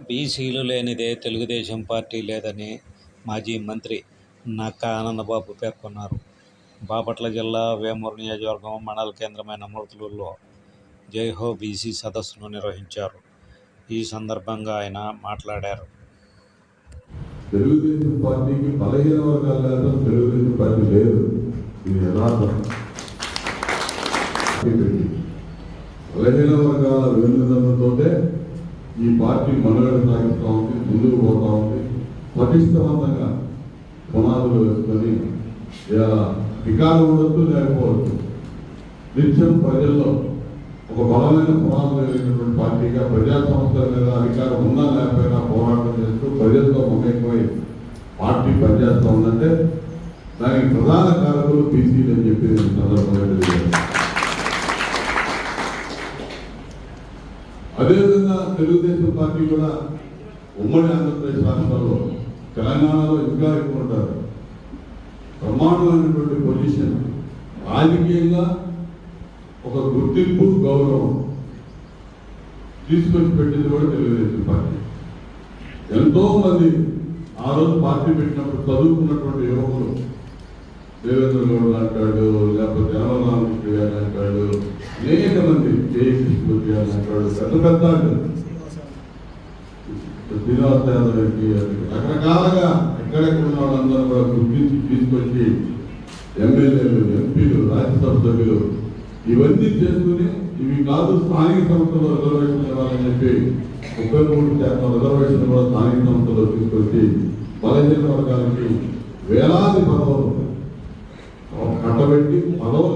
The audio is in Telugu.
బీసీలు లేనిదే తెలుగుదేశం పార్టీ లేదని మాజీ మంత్రి నక్కా ఆనందబాబు పేర్కొన్నారు. బాపట్ల జిల్లా వేమూరు నియోజకవర్గం మండల కేంద్రమైన మృతులలో జైహో బీసీ సదస్సును నిర్వహించారు. ఈ సందర్భంగా ఆయన మాట్లాడారు. తెలుగుదేశం పార్టీకి బలహీన వర్గాలు లేదు, తెలుగుదేశం పార్టీ లేదు. ఇది యథార్థం. బలహీన వర్గాల వెన్నుదన్నుతోటే ఈ పార్టీ మనుగడ సాగిస్తూ ఉంది, ముందుకు పోతా ఉంది. పటిష్టవంతంగా పునాదులు వేసుకొని అధికారం ఉండొచ్చు, లేకపోవచ్చు. నిత్యం ప్రజల్లో ఒక బలమైన పునాదులు కలిగినటువంటి పార్టీగా ప్రజా సంస్థల మీద అధికారం ఉన్నా లేకపోయినా పోరాటం చేస్తూ ప్రజలతో మమేకమై పార్టీ పనిచేస్తూ ఉందంటే దానికి ప్రధాన కారకులు బీసీలు అని చెప్పి సందర్భంగా తెలియదు. అదేవిధంగా తెలుగుదేశం పార్టీ కూడా ఉమ్మడి ఆంధ్రప్రదేశ్ రాష్ట్రాల్లో, తెలంగాణలో ఇంకా ఎక్కువ ఉంటారు. బ్రహ్మాండమైనటువంటి పొజిషన్, రాజకీయంగా ఒక గుర్తింపు, గౌరవం తీసుకొచ్చి పెట్టింది కూడా తెలుగుదేశం పార్టీ. ఎంతో మంది ఆ రోజు పార్టీ పెట్టినప్పుడు చదువుకున్నటువంటి యువకులు, దేవేంద్ర గౌడ్ అంటాడు, లేకపోతే రామకృష్ణ గారు అంటాడు, అనేక మంది జయకృష్ణమూర్తి గారు అంటాడు, పెద్ద పెద్ద శ్రీనివాస యాదవ్కి, రకరకాలుగా ఎక్కడెక్కడ ఉన్న వాళ్ళందరూ కూడా గుర్తించి తీసుకొచ్చి ఎమ్మెల్యేలు, ఎంపీలు, రాజ్యసభ సభ్యులు ఇవన్నీ చేసుకుని ఇవి కాదు స్థానిక సంస్థలో రిజర్వేషన్ ఇవ్వాలని చెప్పి 33% రిజర్వేషన్ కూడా స్థానిక సంస్థలో తీసుకొచ్చి బలహీన వర్గాలకి వేలాది పదవులు కట్టబెట్టి పదవులు